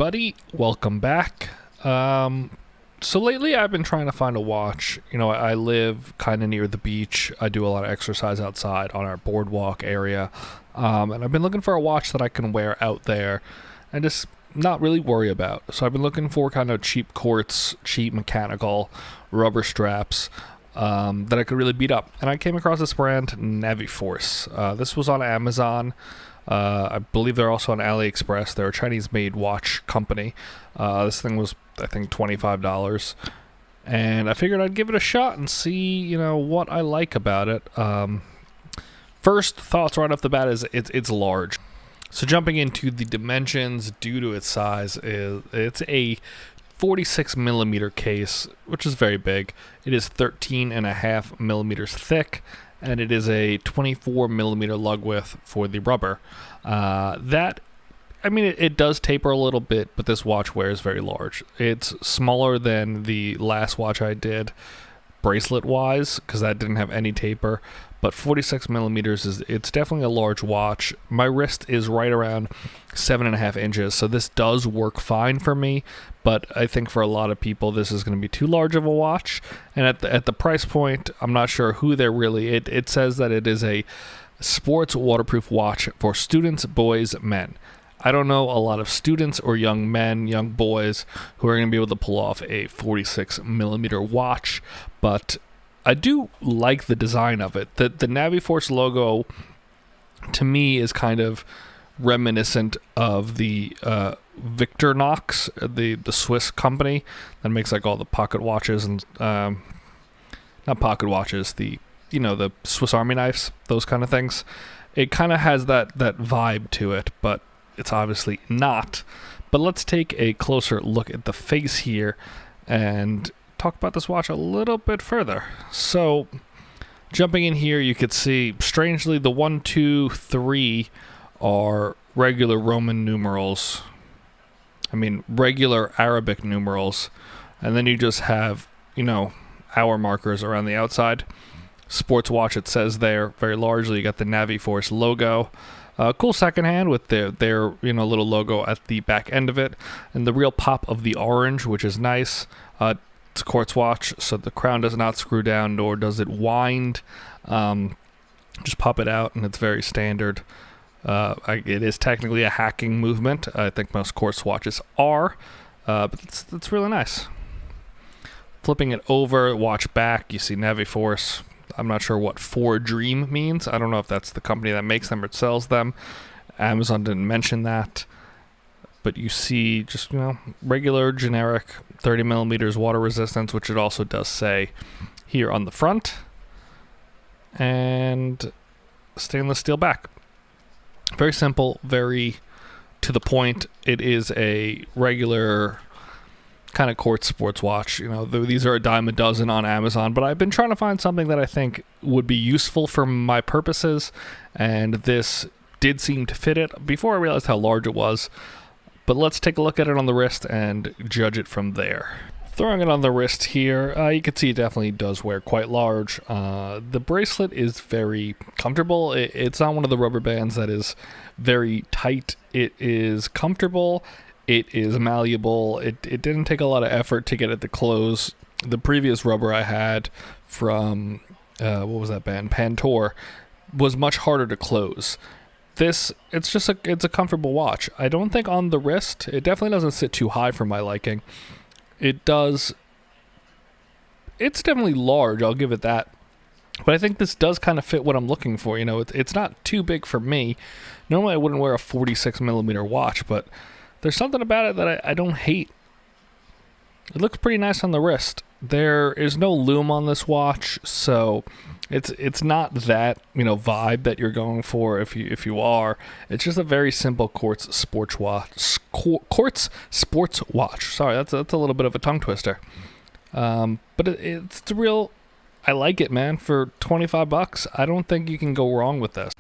everybody, welcome back. So lately I've been trying to find a watch. I live kind of near the beach. I do a lot of exercise outside on our boardwalk area, and I've been looking for a watch that I can wear out there and just not really worry about. So I've been looking for kind of cheap quartz, cheap mechanical rubber straps that I could really beat up, and I came across this brand, Naviforce. This was on Amazon. I believe they're also on AliExpress. They're a Chinese-made watch company. This thing was, I think, $25, and I figured I'd give it a shot and see, what I like about it. First thoughts right off the bat is it's large. So jumping into the dimensions, due to its size, it's a 46 millimeter case, which is very big. It is 13.5 millimeters thick, and it is a 24 millimeter lug width for the rubber. It does taper a little bit, but this watch wears very large. It's smaller than the last watch I did, bracelet-wise, because that didn't have any taper. But 46 millimeters it's definitely a large watch. My wrist is right around 7.5 inches, so this does work fine for me. But I think for a lot of people, this is going to be too large of a watch. And at the price point, I'm not sure who they're really. It says that it is a sports waterproof watch for students, boys, men. I don't know a lot of students or young men, young boys who are going to be able to pull off a 46 millimeter watch, but I do like the design of it. The Naviforce logo, to me, is kind of reminiscent of the Victorinox, the Swiss company that makes like all the pocket watches and not pocket watches, the Swiss Army knives, those kind of things. It kind of has that vibe to it, but it's obviously not. But let's take a closer look at the face here and talk about this watch a little bit further. So jumping in here, you could see, strangely, the 1, 2, 3 are regular Roman numerals. Regular Arabic numerals. And then you just have, hour markers around the outside. Sports watch, it says there very largely. You got the Naviforce logo. Cool second hand with their little logo at the back end of it, and the real pop of the orange, which is nice. It's a quartz watch, so the crown does not screw down, nor does it wind. Just pop it out, and it's very standard. It is technically a hacking movement. I think most quartz watches are, but it's really nice. Flipping it over, watch back, you see Naviforce. I'm not sure what For Dream means. I don't know if that's the company that makes them or sells them. Amazon didn't mention that. But you see just, regular, generic 30 millimeters water resistance, which it also does say here on the front. And stainless steel back. Very simple, very to the point. It is a regular kind of quartz sports watch. These are a dime a dozen on Amazon, but I've been trying to find something that I think would be useful for my purposes, and this did seem to fit it before I realized how large it was. But let's take a look at it on the wrist and judge it from there. Throwing it on the wrist here, you can see it definitely does wear quite large. The bracelet is very comfortable. It's not one of the rubber bands that is very tight. It is comfortable. It is malleable. It didn't take a lot of effort to get it to close. The previous rubber I had from, what was that band? Pantour, was much harder to close. It's a comfortable watch. I don't think on the wrist, it definitely doesn't sit too high for my liking. It's definitely large, I'll give it that. But I think this does kind of fit what I'm looking for. It's not too big for me. Normally I wouldn't wear a 46 millimeter watch, but there's something about it that I don't hate. It looks pretty nice on the wrist. There is no lume on this watch, so it's not that vibe that you're going for. If you are, it's just a very simple quartz sports watch. Quartz sports watch. Sorry, that's a little bit of a tongue twister. But it's real. I like it, man. For $25, I don't think you can go wrong with this.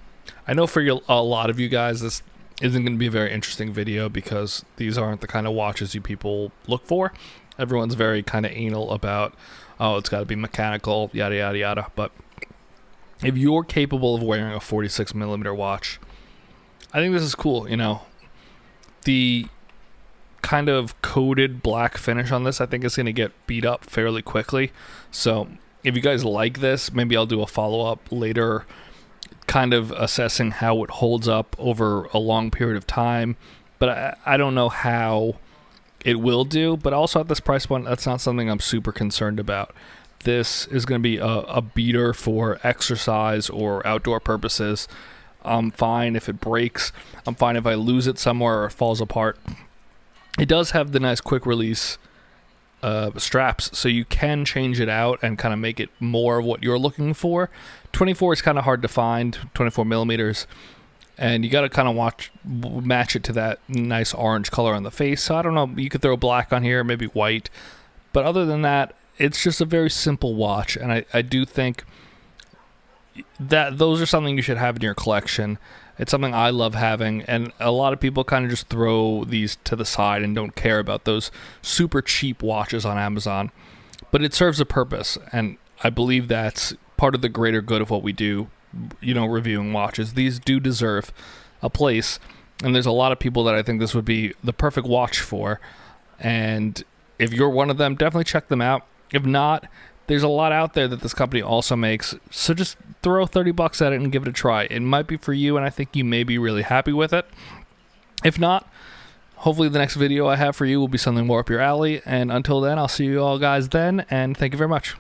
I know for a lot of you guys, this isn't going to be a very interesting video because these aren't the kind of watches you people look for. Everyone's very kind of anal about, it's got to be mechanical, yada, yada, yada. But if you're capable of wearing a 46 millimeter watch, I think this is cool. The kind of coated black finish on this, I think it's going to get beat up fairly quickly. So if you guys like this, maybe I'll do a follow-up later, kind of assessing how it holds up over a long period of time. But I don't know how it will do, but also at this price point, that's not something I'm super concerned about. This is going to be a beater for exercise or outdoor purposes. I'm fine if it breaks. I'm fine if I lose it somewhere or it falls apart. It does have the nice quick release straps, so you can change it out and kind of make it more of what you're looking for. 24 is kind of hard to find, 24 millimeters, and you got to kind of match it to that nice orange color on the face. So I don't know, you could throw black on here, maybe white, but other than that, it's just a very simple watch, and I do think that those are something you should have in your collection. It's something I love having, and a lot of people kind of just throw these to the side and don't care about those super cheap watches on Amazon. But it serves a purpose, and I believe that's part of the greater good of what we do, reviewing watches. These do deserve a place, and there's a lot of people that I think this would be the perfect watch for. And if you're one of them, definitely check them out. If not, there's a lot out there that this company also makes, so just throw $30 at it and give it a try. It might be for you, and I think you may be really happy with it. If not, hopefully the next video I have for you will be something more up your alley, and until then, I'll see you all guys then, and thank you very much.